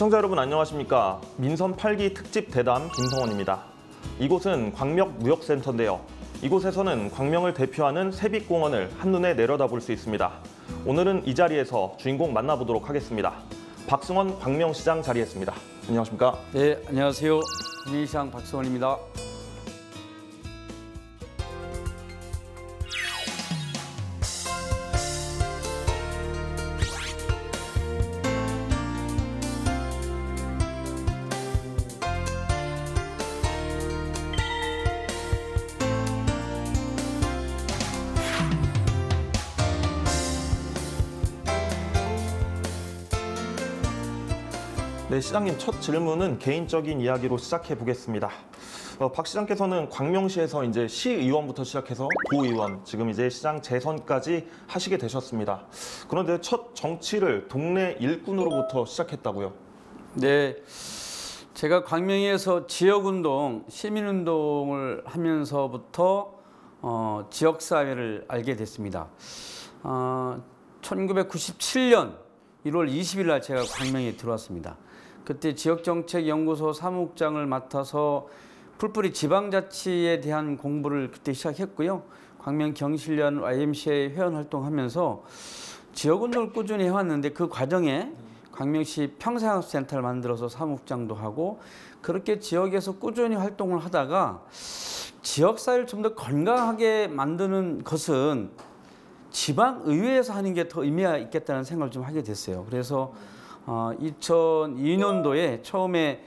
시청자 여러분 안녕하십니까. 민선 8기 특집 대담 김성원입니다. 이곳은 광명무역센터인데요. 이곳에서는 광명을 대표하는 세빛공원을 한눈에 내려다볼 수 있습니다. 오늘은 이 자리에서 주인공 만나보도록 하겠습니다. 박승원 광명시장 자리했습니다. 안녕하십니까. 네, 안녕하세요. 광명시장 박승원입니다. 네, 시장님 첫 질문은 개인적인 이야기로 시작해 보겠습니다. 박 시장께서는 광명시에서 이제 시의원부터 시작해서 도의원, 지금 이제 시장 재선까지 하시게 되셨습니다. 그런데 첫 정치를 동네 일꾼으로부터 시작했다고요? 네, 제가 광명에서 지역운동, 시민운동을 하면서부터 지역사회를 알게 됐습니다. 1997년 1월 20일 날 제가 광명에 들어왔습니다. 그때 지역정책연구소 사무국장을 맡아서 풀뿌리 지방자치에 대한 공부를 그때 시작했고요. 광명경실련 YMCA 회원활동하면서 지역운동을 꾸준히 해왔는데 그 과정에 광명시 평생학습센터를 만들어서 사무국장도 하고 그렇게 지역에서 꾸준히 활동을 하다가 지역사회를 좀 더 건강하게 만드는 것은 지방의회에서 하는 게 더 의미가 있겠다는 생각을 좀 하게 됐어요. 그래서 2002년도에 처음에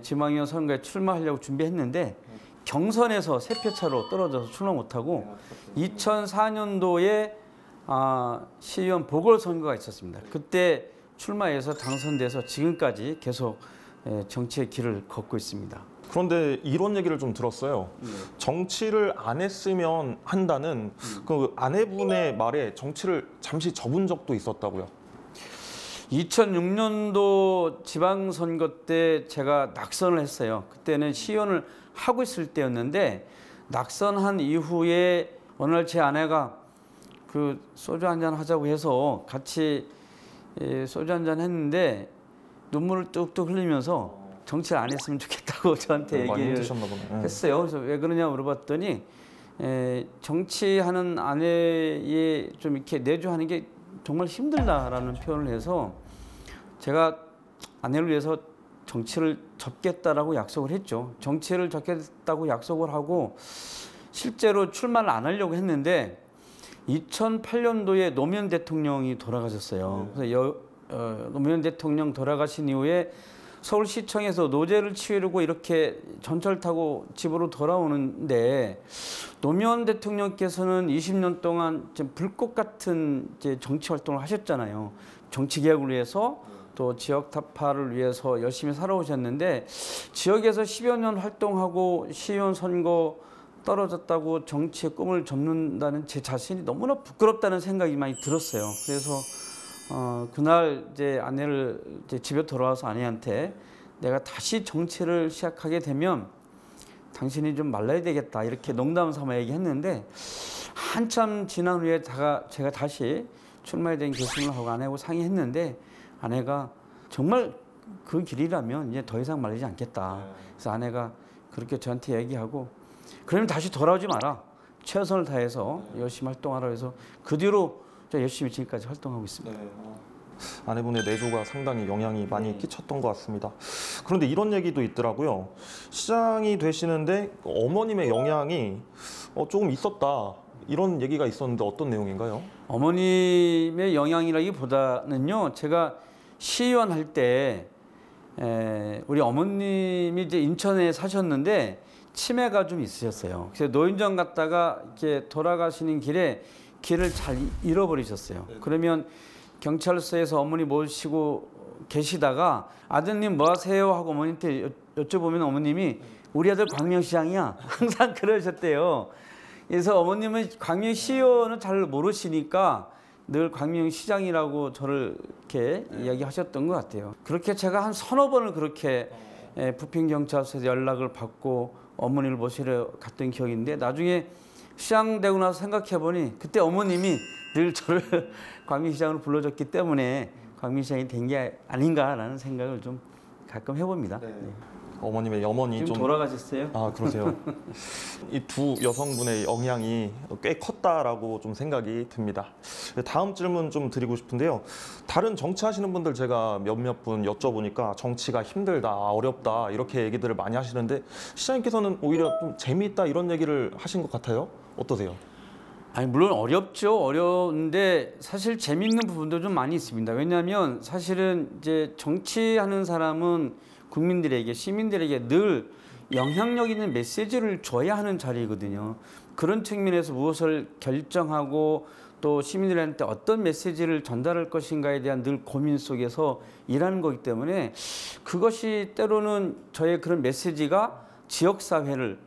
지방의원 선거에 출마하려고 준비했는데 경선에서 3표 차로 떨어져서 출마 못하고 2004년도에 시의원 보궐선거가 있었습니다. 그때 출마해서 당선돼서 지금까지 계속 정치의 길을 걷고 있습니다. 그런데 이런 얘기를 좀 들었어요. 정치를 안 했으면 한다는 그 아내분의 말에 정치를 잠시 접은 적도 있었다고요? 2006년도 지방선거 때 제가 낙선을 했어요. 그때는 시의원을 하고 있을 때였는데 낙선한 이후에 어느 날 제 아내가 그 소주 한잔 하자고 해서 같이 소주 한잔 했는데 눈물을 뚝뚝 흘리면서 정치를 안 했으면 좋겠다고 저한테 얘기를 했어요. 그래서 왜 그러냐 물어봤더니 정치하는 아내에 좀 이렇게 내조하는 게 정말 힘들다라는 표현을 해서 제가 아내를 위해서 정치를 접겠다라고 약속을 했죠. 정치를 접겠다고 약속을 하고 실제로 출마를 안 하려고 했는데 2008년도에 노무현 대통령이 돌아가셨어요. 그래서 노무현 대통령 돌아가신 이후에 서울시청에서 노제를 치르고 이렇게 전철 타고 집으로 돌아오는데 노무현 대통령께서는 20년 동안 불꽃 같은 정치 활동을 하셨잖아요. 정치 개혁을 위해서 또 지역 타파를 위해서 열심히 살아오셨는데 지역에서 10여 년 활동하고 시의원 선거 떨어졌다고 정치의 꿈을 접는다는 제 자신이 너무나 부끄럽다는 생각이 많이 들었어요. 그래서 그날 이제 아내를 집에 돌아와서 아내한테 내가 다시 정치를 시작하게 되면 당신이 좀 말라야 되겠다 이렇게 농담 삼아 얘기했는데 한참 지난 후에 제가 다시 출마에 대한 결심을 하고 아내하고 상의했는데 아내가 정말 그 길이라면 이제 더 이상 말리지 않겠다. 그래서 아내가 그렇게 저한테 얘기하고 그러면 다시 돌아오지 마라. 최선을 다해서 열심히 활동하라 해서 그 뒤로 열심히 지금까지 활동하고 있습니다. 아내분의 내조가 상당히 영향이 많이 끼쳤던 것 같습니다. 그런데 이런 얘기도 있더라고요. 시장이 되시는데 어머님의 영향이 조금 있었다. 이런 얘기가 있었는데 어떤 내용인가요? 어머님의 영향이라기보다는요. 제가 시의원 할 때 우리 어머님이 이제 인천에 사셨는데 치매가 좀 있으셨어요. 그래서 노인정 갔다가 이렇게 돌아가시는 길에 길을 잘 잃어버리셨어요. 그러면 경찰서에서 어머니 모시고 계시다가 아드님 뭐 하세요? 하고 어머니한테 여쭤보면 어머님이 우리 아들 광명시장이야. 항상 그러셨대요. 그래서 어머님은 광명시의원을 잘 모르시니까 늘 광명시장이라고 저를 이렇게 이야기하셨던 것 같아요. 그렇게 제가 한 서너 번을 그렇게 부평경찰서에서 연락을 받고 어머니를 모시러 갔던 기억인데 나중에 시장 되고 나서 생각해보니 그때 어머님이 늘 저를 광명시장으로 불러줬기 때문에 광민시장이 된 게 아닌가라는 생각을 좀 가끔 해봅니다. 네. 네. 어머님의 염원이 지금 좀 돌아가셨어요? 아, 그러세요. 이 두 여성분의 영향이 꽤 컸다라고 좀 생각이 듭니다. 다음 질문 좀 드리고 싶은데요. 다른 정치하시는 분들 제가 몇몇 분 여쭤보니까 정치가 힘들다, 어렵다 이렇게 얘기들을 많이 하시는데 시장님께서는 오히려 좀 재미있다 이런 얘기를 하신 것 같아요. 어떠세요? 아니 물론 어렵죠. 어려운데 사실 재미있는 부분도 좀 많이 있습니다. 왜냐하면 사실은 이제 정치하는 사람은 국민들에게 시민들에게 늘 영향력 있는 메시지를 줘야 하는 자리거든요. 그런 측면에서 무엇을 결정하고 또 시민들한테 어떤 메시지를 전달할 것인가에 대한 늘 고민 속에서 일하는 거기 때문에 그것이 때로는 저의 그런 메시지가 지역사회를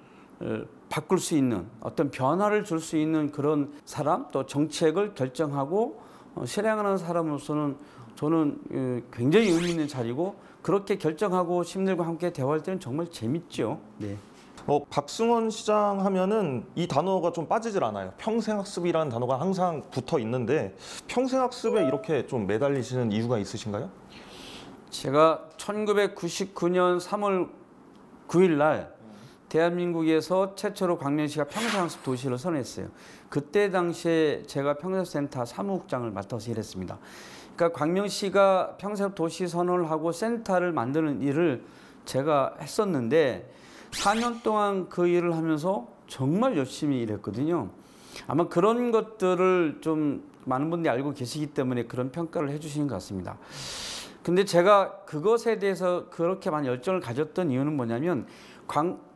바꿀 수 있는 어떤 변화를 줄 수 있는 그런 사람 또 정책을 결정하고 실행하는 사람으로서는 저는 굉장히 의미 있는 자리고 그렇게 결정하고 시민들과 함께 대화할 때는 정말 재밌죠. 네. 박승원 시장 하면은 이 단어가 좀 빠지질 않아요. 평생학습이라는 단어가 항상 붙어 있는데 평생학습에 이렇게 좀 매달리시는 이유가 있으신가요? 제가 1999년 3월 9일 날 대한민국에서 최초로 광명시가 평생학습 도시를 선언했어요. 그때 당시에 제가 평생센터 사무국장을 맡아서 일했습니다. 그러니까 광명시가 평생 도시 선언을 하고 센터를 만드는 일을 제가 했었는데 4년 동안 그 일을 하면서 정말 열심히 일했거든요. 아마 그런 것들을 좀 많은 분들이 알고 계시기 때문에 그런 평가를 해주시는 것 같습니다. 근데 제가 그것에 대해서 그렇게 많은 열정을 가졌던 이유는 뭐냐면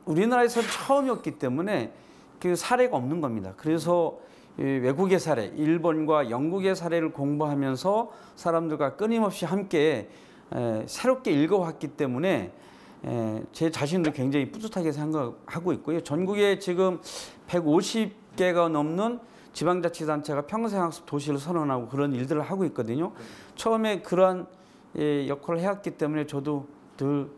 우리나라에서 처음이었기 때문에 그 사례가 없는 겁니다. 그래서 외국의 사례, 일본과 영국의 사례를 공부하면서 사람들과 끊임없이 함께 새롭게 읽어왔기 때문에 제 자신도 굉장히 뿌듯하게 생각하고 있고요. 전국에 지금 150개가 넘는 지방자치단체가 평생학습 도시를 선언하고 그런 일들을 하고 있거든요. 처음에 그러한 역할을 해왔기 때문에 저도 늘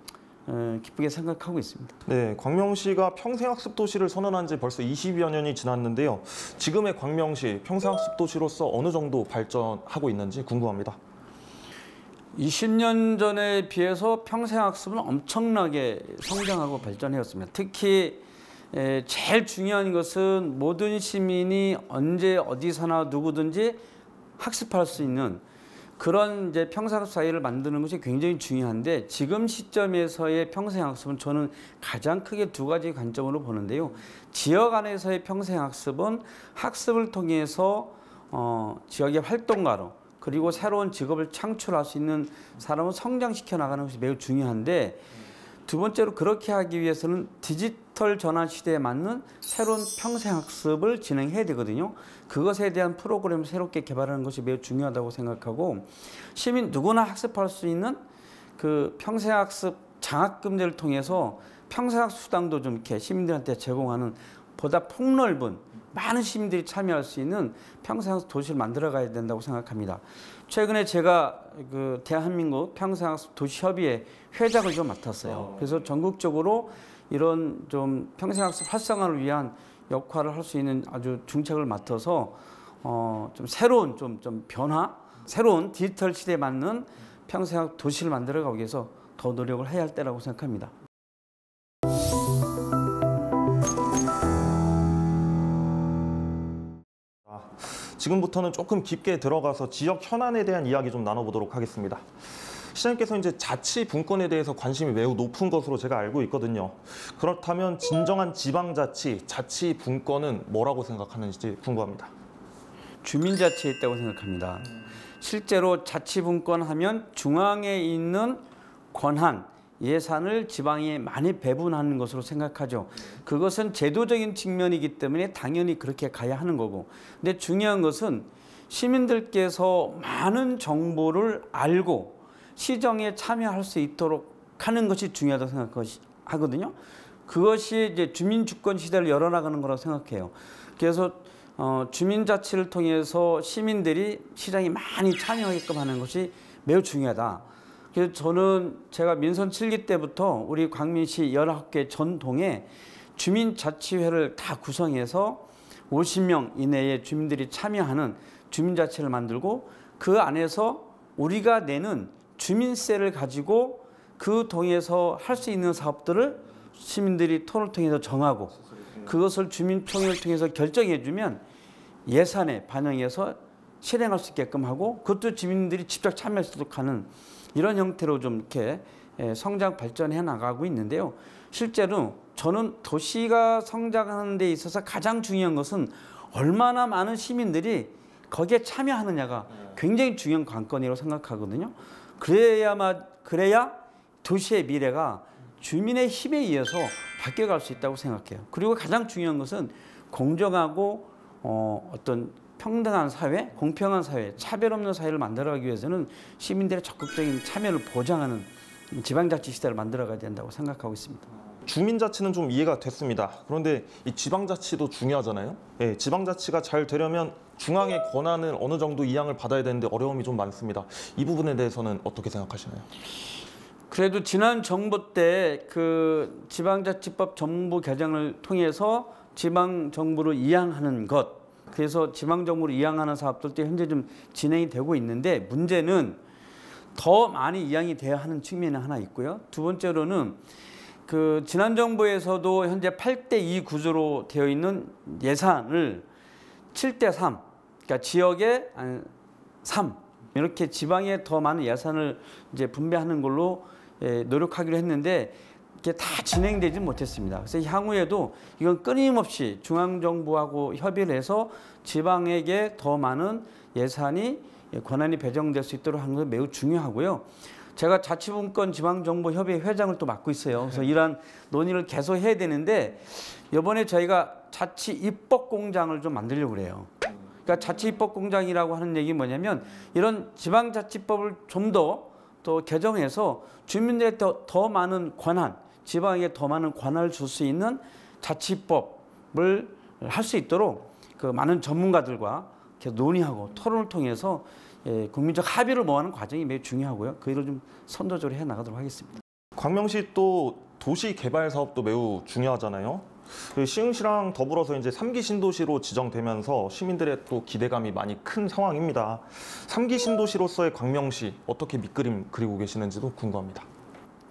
기쁘게 생각하고 있습니다. 네, 광명시가 평생학습 도시를 선언한 지 벌써 20여 년이 지났는데요. 지금의 광명시 평생학습 도시로서 어느 정도 발전하고 있는지 궁금합니다. 20년 전에 비해서 평생학습은 엄청나게 성장하고 발전해왔습니다. 특히 제일 중요한 것은 모든 시민이 언제 어디서나 누구든지 학습할 수 있는 그런 이제 평생학습 사회를 만드는 것이 굉장히 중요한데 지금 시점에서의 평생학습은 저는 가장 크게 두 가지 관점으로 보는데요. 지역 안에서의 평생학습은 학습을 통해서 지역의 활동가로 그리고 새로운 직업을 창출할 수 있는 사람을 성장시켜 나가는 것이 매우 중요한데 두 번째로 그렇게 하기 위해서는 디지털 전환 시대에 맞는 새로운 평생학습을 진행해야 되거든요. 그것에 대한 프로그램을 새롭게 개발하는 것이 매우 중요하다고 생각하고 시민 누구나 학습할 수 있는 그 평생학습 장학금제를 통해서 평생학습 수당도 좀 이렇게 시민들한테 제공하는 보다 폭넓은 많은 시민들이 참여할 수 있는 평생학습 도시를 만들어가야 된다고 생각합니다. 최근에 제가 그 대한민국 평생학습 도시협의회 회장을 좀 맡았어요. 그래서 전국적으로 이런 좀 평생학습 활성화를 위한 역할을 할 수 있는 아주 중책을 맡아서 좀 새로운 좀 변화, 새로운 디지털 시대에 맞는 평생학습 도시를 만들어가기 위해서 더 노력을 해야 할 때라고 생각합니다. 지금부터는 조금 깊게 들어가서 지역 현안에 대한 이야기 좀 나눠보도록 하겠습니다. 시장님께서 이제 자치 분권에 대해서 관심이 매우 높은 것으로 제가 알고 있거든요. 그렇다면 진정한 지방자치, 자치 분권은 뭐라고 생각하는지 궁금합니다. 주민자치에 있다고 생각합니다. 실제로 자치분권 하면 중앙에 있는 권한, 예산을 지방에 많이 배분하는 것으로 생각하죠. 그것은 제도적인 측면이기 때문에 당연히 그렇게 가야 하는 거고. 근데 중요한 것은 시민들께서 많은 정보를 알고 시정에 참여할 수 있도록 하는 것이 중요하다고 생각하거든요. 그것이 이제 주민주권 시대를 열어나가는 거라고 생각해요. 그래서 주민자치를 통해서 시민들이 시장에 많이 참여하게끔 하는 것이 매우 중요하다. 그래서 저는 제가 민선 7기 때부터 우리 광민시 19개 전동에 주민자치회를 다 구성해서 50명 이내의 주민들이 참여하는 주민자치를 만들고 그 안에서 우리가 내는 주민세를 가지고 그 동에서 할 수 있는 사업들을 시민들이 토론을 통해서 정하고 그것을 주민총회를 통해서 결정해주면 예산에 반영해서 실행할 수 있게끔 하고 그것도 주민들이 직접 참여할 수 있도록 하는 이런 형태로 좀 이렇게 성장 발전해 나가고 있는데요. 실제로 저는 도시가 성장하는 데 있어서 가장 중요한 것은 얼마나 많은 시민들이 거기에 참여하느냐가 굉장히 중요한 관건이라고 생각하거든요. 그래야 도시의 미래가 주민의 힘에 의해서 바뀌어갈 수 있다고 생각해요. 그리고 가장 중요한 것은 공정하고 어떤 평등한 사회, 공평한 사회, 차별 없는 사회를 만들어가기 위해서는 시민들의 적극적인 참여를 보장하는 지방자치 시대를 만들어가야 된다고 생각하고 있습니다. 주민자치는 좀 이해가 됐습니다. 그런데 이 지방자치도 중요하잖아요. 네, 지방자치가 잘 되려면 중앙의 권한을 어느 정도 이양을 받아야 되는데 어려움이 좀 많습니다. 이 부분에 대해서는 어떻게 생각하시나요? 그래도 지난 정부 때 그 지방자치법 정부 개정을 통해서 지방정부를 이양하는 것, 그래서 지방정부를 이양하는 사업들도 현재 좀 진행이 되고 있는데 문제는 더 많이 이양이 돼야 하는 측면이 하나 있고요. 두 번째로는 그 지난 정부에서도 현재 8대2 구조로 되어 있는 예산을 7대3, 그러니까 지역의 3 이렇게 지방에 더 많은 예산을 이제 분배하는 걸로 노력하기로 했는데 이게 다 진행되지 못했습니다. 그래서 향후에도 이건 끊임없이 중앙정부하고 협의를 해서 지방에게 더 많은 예산이 권한이 배정될 수 있도록 하는 건 매우 중요하고요. 제가 자치분권 지방정부협의 회장을 또 맡고 있어요. 그래서 이러한 논의를 계속 해야 되는데 이번에 저희가 자치 입법공장을 좀 만들려고 그래요. 그러니까 자치 입법공장이라고 하는 얘기 뭐냐면 이런 지방자치법을 좀 더 개정해서 주민들의 더 많은 권한, 지방에 더 많은 권한을 줄 수 있는 자치법을 할 수 있도록 그 많은 전문가들과 계속 논의하고 토론을 통해서 국민적 합의를 모아하는 과정이 매우 중요하고요. 그 일을 좀 선도적으로 해 나가도록 하겠습니다. 광명시 또 도시 개발 사업도 매우 중요하잖아요. 시흥시랑 더불어서 이제 3기 신도시로 지정되면서 시민들의 또 기대감이 많이 큰 상황입니다. 3기 신도시로서의 광명시 어떻게 밑그림 그리고 계시는지도 궁금합니다.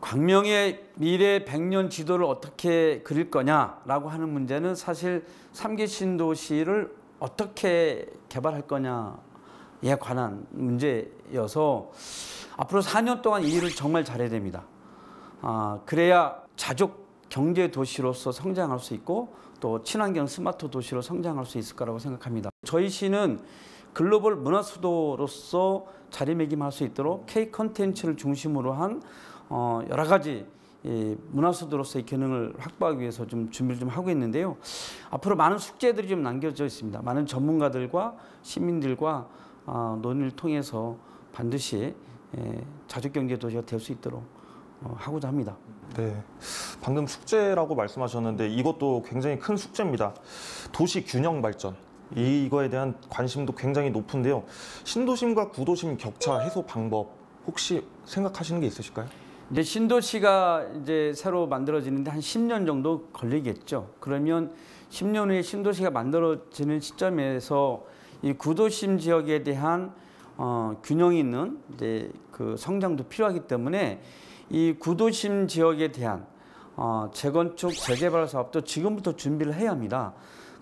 광명의 미래 100년 지도를 어떻게 그릴 거냐라고 하는 문제는 사실 3기 신도시를 어떻게 개발할 거냐에 관한 문제여서 앞으로 4년 동안 이 일을 정말 잘해야 됩니다. 그래야 자족 경제 도시로서 성장할 수 있고 또 친환경 스마트 도시로 성장할 수 있을 거라고 생각합니다. 저희 시는 글로벌 문화 수도로서 자리매김할 수 있도록 K 콘텐츠를 중심으로 한 여러 가지 문화 수도로서의 기능을 확보하기 위해서 좀 준비를 좀 하고 있는데요. 앞으로 많은 숙제들이 좀 남겨져 있습니다. 많은 전문가들과 시민들과 논의를 통해서 반드시 자족 경제 도시가 될 수 있도록 하고자 합니다. 네, 방금 숙제라고 말씀하셨는데 이것도 굉장히 큰 숙제입니다. 도시 균형 발전. 이거에 대한 관심도 굉장히 높은데요. 신도심과 구도심 격차 해소 방법 혹시 생각하시는 게 있으실까요? 이제 신도시가 이제 새로 만들어지는데 한 10년 정도 걸리겠죠. 그러면 10년 후에 신도시가 만들어지는 시점에서 이 구도심 지역에 대한 균형 있는 이제 그 성장도 필요하기 때문에 이 구도심 지역에 대한 재건축, 재개발 사업도 지금부터 준비를 해야 합니다.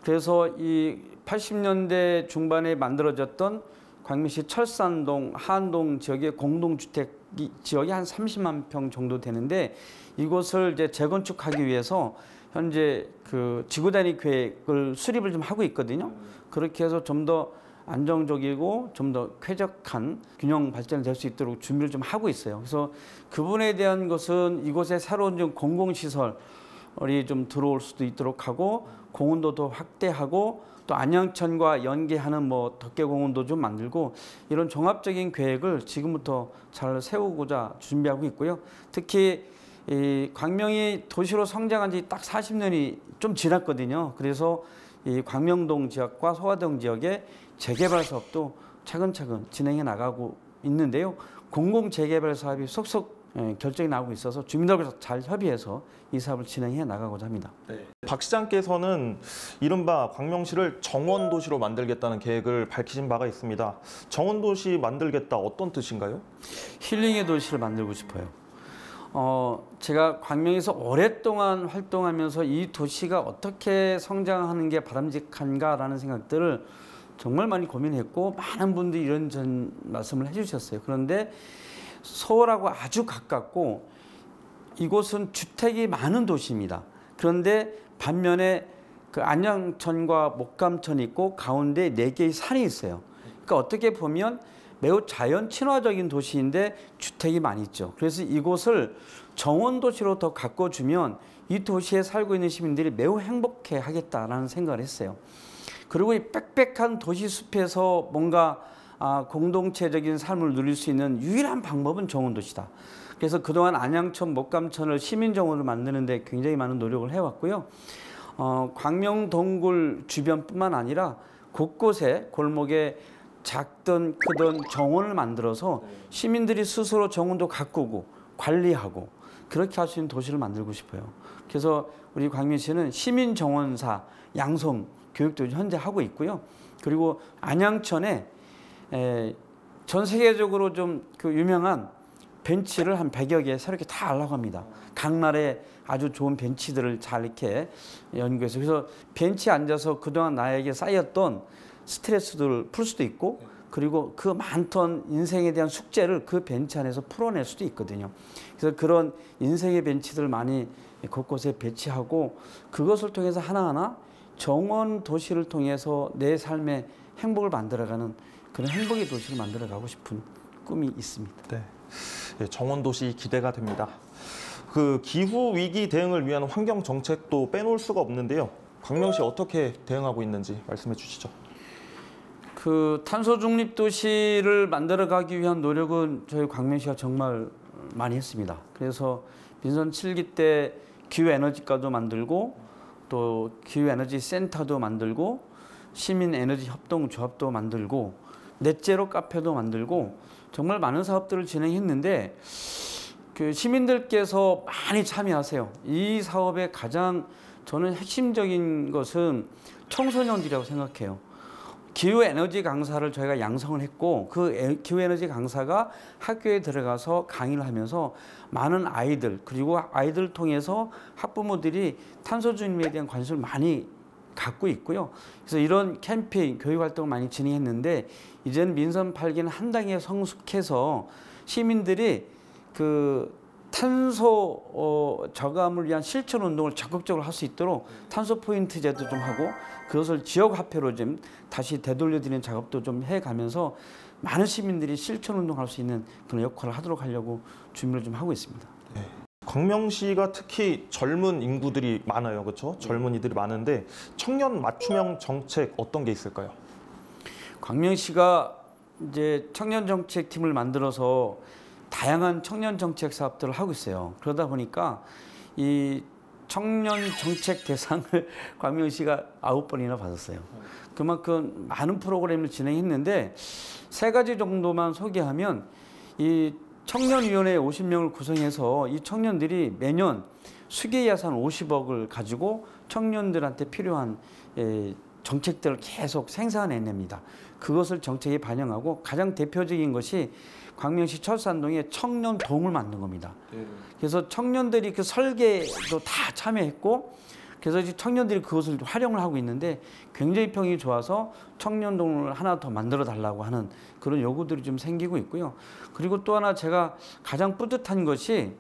그래서 이 80년대 중반에 만들어졌던 광명시 철산동, 하안동 지역의 공동주택 지역이 한 30만 평 정도 되는데 이곳을 이제 재건축하기 위해서 현재 그 지구 단위 계획을 수립을 좀 하고 있거든요. 그렇게 해서 좀 더 안정적이고 좀 더 쾌적한 균형 발전이 될 수 있도록 준비를 좀 하고 있어요. 그래서 그 부분에 대한 것은 이곳에 새로운 좀 공공시설이 좀 들어올 수도 있도록 하고 공원도도 확대하고 또 안양천과 연계하는 뭐 덕계공원도 좀 만들고 이런 종합적인 계획을 지금부터 잘 세우고자 준비하고 있고요. 특히 이 광명이 도시로 성장한 지 딱 40년이 좀 지났거든요. 그래서 이 광명동 지역과 소화동 지역의 재개발 사업도 차근차근 진행해 나가고 있는데요. 공공 재개발 사업이 속속 결정이 나오고 있어서 주민들과 잘 협의해서 이 사업을 진행해 나가고자 합니다. 박 시장께서는 이른바 광명시를 정원도시로 만들겠다는 계획을 밝히신 바가 있습니다. 정원도시 만들겠다 어떤 뜻인가요? 힐링의 도시를 만들고 싶어요. 제가 광명에서 오랫동안 활동하면서 이 도시가 어떻게 성장하는 게 바람직한가라는 생각들을 정말 많이 고민했고 많은 분들이 이런 전 말씀을 해주셨어요. 그런데 서울하고 아주 가깝고 이곳은 주택이 많은 도시입니다. 그런데 반면에 그 안양천과 목감천이 있고 가운데 4개의 산이 있어요. 그러니까 어떻게 보면 매우 자연 친화적인 도시인데 주택이 많이 있죠. 그래서 이곳을 정원도시로 더 가꿔주면 이 도시에 살고 있는 시민들이 매우 행복해 하겠다라는 생각을 했어요. 그리고 이 빽빽한 도시 숲에서 뭔가 공동체적인 삶을 누릴 수 있는 유일한 방법은 정원도시다. 그래서 그동안 안양천, 목감천을 시민정원으로 만드는 데 굉장히 많은 노력을 해왔고요. 광명 동굴 주변뿐만 아니라 곳곳에 골목에 작든 크든 정원을 만들어서 시민들이 스스로 정원도 가꾸고 관리하고 그렇게 할 수 있는 도시를 만들고 싶어요. 그래서 우리 광명시는 시민정원사 양성 교육도 현재 하고 있고요. 그리고 안양천에 전 세계적으로 좀 그 유명한 벤치를 한 100여 개 새롭게 다 하려고 합니다. 각날에 아주 좋은 벤치들을 잘 이렇게 연구해서 그래서 벤치에 앉아서 그동안 나에게 쌓였던 스트레스들을 풀 수도 있고 그리고 그 많던 인생에 대한 숙제를 그 벤치 안에서 풀어낼 수도 있거든요. 그래서 그런 인생의 벤치들을 많이 곳곳에 배치하고 그것을 통해서 하나하나 정원 도시를 통해서 내 삶의 행복을 만들어가는 그런 행복의 도시를 만들어가고 싶은 꿈이 있습니다. 네, 정원도시 기대가 됩니다. 그 기후 위기 대응을 위한 환경 정책도 빼놓을 수가 없는데요. 광명시 어떻게 대응하고 있는지 말씀해 주시죠. 그 탄소 중립 도시를 만들어가기 위한 노력은 저희 광명시가 정말 많이 했습니다. 그래서 민선 7기 때 기후 에너지과도 만들고 또 기후 에너지 센터도 만들고 시민 에너지 협동 조합도 만들고 넷제로 카페도 만들고 정말 많은 사업들을 진행했는데 그 시민들께서 많이 참여하세요. 이 사업의 가장 저는 핵심적인 것은 청소년들이라고 생각해요. 기후에너지 강사를 저희가 양성을 했고 그 기후에너지 강사가 학교에 들어가서 강의를 하면서 많은 아이들 그리고 아이들을 통해서 학부모들이 탄소 중립에 대한 관심을 많이 갖고 있고요. 그래서 이런 캠페인 교육 활동을 많이 진행했는데 이제는 민선 8기는 한 단계 성숙해서 시민들이 그 탄소 저감을 위한 실천 운동을 적극적으로 할 수 있도록 탄소 포인트 제도 좀 하고 그것을 지역 화폐로 좀 다시 되돌려드리는 작업도 좀 해가면서 많은 시민들이 실천 운동할 수 있는 그런 역할을 하도록 하려고 준비를 좀 하고 있습니다. 네. 광명시가 특히 젊은 인구들이 많아요, 그렇죠? 젊은이들이 많은데 청년 맞춤형 정책 어떤 게 있을까요? 광명시가 이제 청년 정책 팀을 만들어서 다양한 청년 정책 사업들을 하고 있어요. 그러다 보니까 이 청년 정책 대상을 광명시가 9번이나 받았어요. 그만큼 많은 프로그램을 진행했는데 3가지 정도만 소개하면 이 청년위원회 50명을 구성해서 이 청년들이 매년 수계예산 50억을 가지고 청년들한테 필요한 정책들을 계속 생산해냅니다. 그것을 정책에 반영하고 가장 대표적인 것이 광명시 철산동에 청년동을 만든 겁니다. 그래서 청년들이 그 설계도 다 참여했고 그래서 청년들이 그것을 활용을 하고 있는데 굉장히 평이 좋아서 청년동을 하나 더 만들어 달라고 하는 그런 요구들이 좀 생기고 있고요. 그리고 또 하나 제가 가장 뿌듯한 것이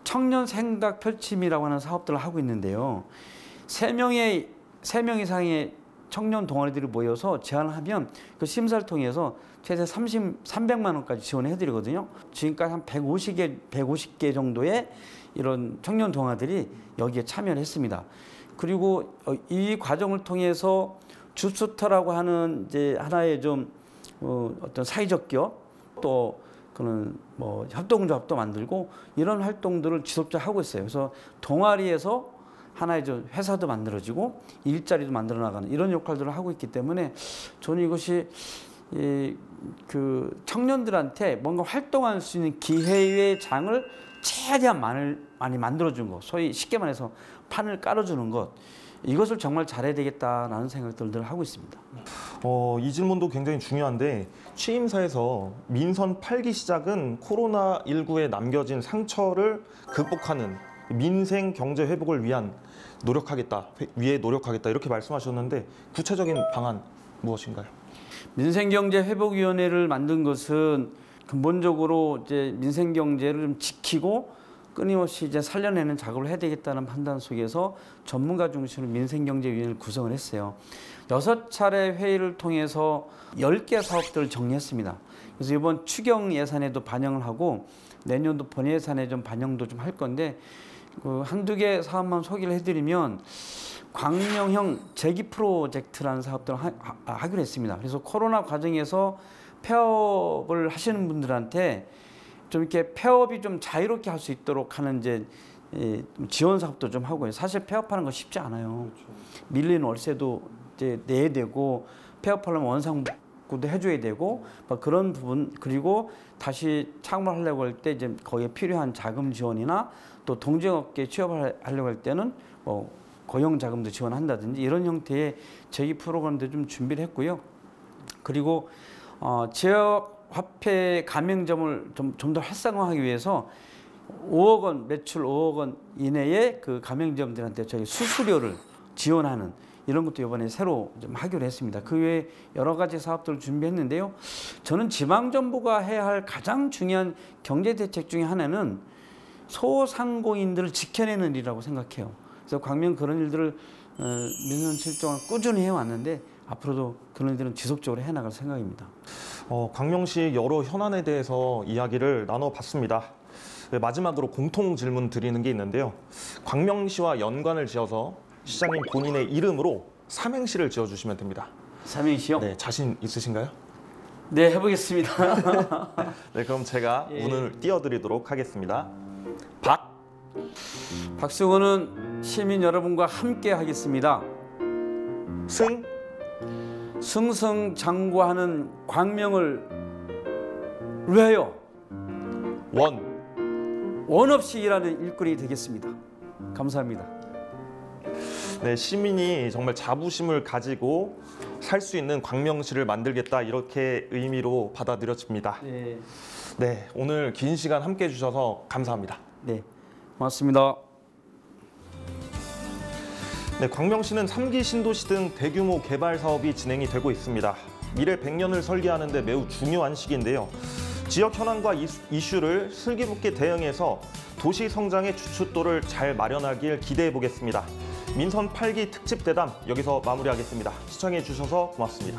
청년 생각 펼침이라고 하는 사업들을 하고 있는데요. 3명 이상의 청년 동아리들이 모여서 제안을 하면 그 심사를 통해서 최대 300만 원까지 지원해 드리거든요. 지금까지 한 150개 정도의 이런 청년 동아들이 여기에 참여를 했습니다. 그리고 이 과정을 통해서 주스터라고 하는 이제 하나의 좀 어떤 사회적 기업 또 그런 뭐 협동조합도 만들고 이런 활동들을 지속적으로 하고 있어요. 그래서 동아리에서 하나의 좀 회사도 만들어지고 일자리도 만들어 나가는 이런 역할들을 하고 있기 때문에 저는 이것이 그 청년들한테 뭔가 활동할 수 있는 기회의 장을 최대한 많이 만들어준 것, 소위 쉽게 말해서 판을 깔아주는 것, 이것을 정말 잘해야 되겠다라는 생각들을 하고 있습니다. 이 질문도 굉장히 중요한데 취임사에서 민선 8기 시작은 코로나19에 남겨진 상처를 극복하는 민생 경제 회복을 위해 노력하겠다 이렇게 말씀하셨는데 구체적인 방안 무엇인가요? 민생경제회복위원회를 만든 것은 근본적으로 이제 민생경제를 좀 지키고 끊임없이 이제 살려내는 작업을 해야 되겠다는 판단 속에서 전문가 중심으로 민생경제위원회를 구성을 했어요. 6차례 회의를 통해서 10개 사업들을 정리했습니다. 그래서 이번 추경 예산에도 반영을 하고 내년도 본 예산에 좀 반영도 좀 할 건데 그 한두 개 사업만 소개를 해드리면 광명형 제기 프로젝트라는 사업들을 하기로 했습니다. 그래서 코로나 과정에서 폐업을 하시는 분들한테 좀 이렇게 폐업이 좀 자유롭게 할 수 있도록 하는 이제 지원 사업도 좀 하고요. 사실 폐업하는 거 쉽지 않아요. 그렇죠. 밀린 월세도 이제 내야 되고 폐업하려면 원상복구도 해줘야 되고 그런 부분, 그리고 다시 창업하려고 할 때 이제 거기에 필요한 자금 지원이나 또 동종업계 취업을 하려고 할 때는 고용 자금도 지원한다든지 이런 형태의 재기 프로그램도 좀 준비를 했고요. 그리고 지역 화폐 가맹점을 좀 더 활성화하기 위해서 5억 원 매출 5억 원 이내의 그 가맹점들한테 저희 수수료를 지원하는 이런 것도 이번에 새로 좀 하기로 했습니다. 그 외에 여러 가지 사업들을 준비했는데요. 저는 지방정부가 해야 할 가장 중요한 경제 대책 중에 하나는 소상공인들을 지켜내는 일이라고 생각해요. 그래서 광명 그런 일들을 민선 7 동안 꾸준히 해왔는데 앞으로도 그런 일들은 지속적으로 해나갈 생각입니다. 광명시 여러 현안에 대해서 이야기를 나눠봤습니다. 마지막으로 공통 질문 드리는 게 있는데요. 광명시와 연관을 지어서 시장님 본인의 이름으로 삼행시를 지어주시면 됩니다. 삼행시요? 네, 자신 있으신가요? 네, 해보겠습니다. 네, 그럼 제가 운을 띄워드리도록 하겠습니다. 박수건은 시민 여러분과 함께 하겠습니다. 승승장구하는 광명을 위하여 원 없이 일하는 일꾼이 되겠습니다. 감사합니다. 네, 시민이 정말 자부심을 가지고 살 수 있는 광명시를 만들겠다 이렇게 의미로 받아들여집니다. 네, 오늘 긴 시간 함께 해주셔서 감사합니다. 네, 고맙습니다. 네, 광명시는 3기 신도시 등 대규모 개발 사업이 진행이 되고 있습니다. 미래 100년을 설계하는 데 매우 중요한 시기인데요. 지역 현안과 이슈를 슬기롭게 대응해서 도시 성장의 주춧돌을 잘 마련하길 기대해 보겠습니다. 민선 8기 특집 대담 여기서 마무리하겠습니다. 시청해 주셔서 고맙습니다.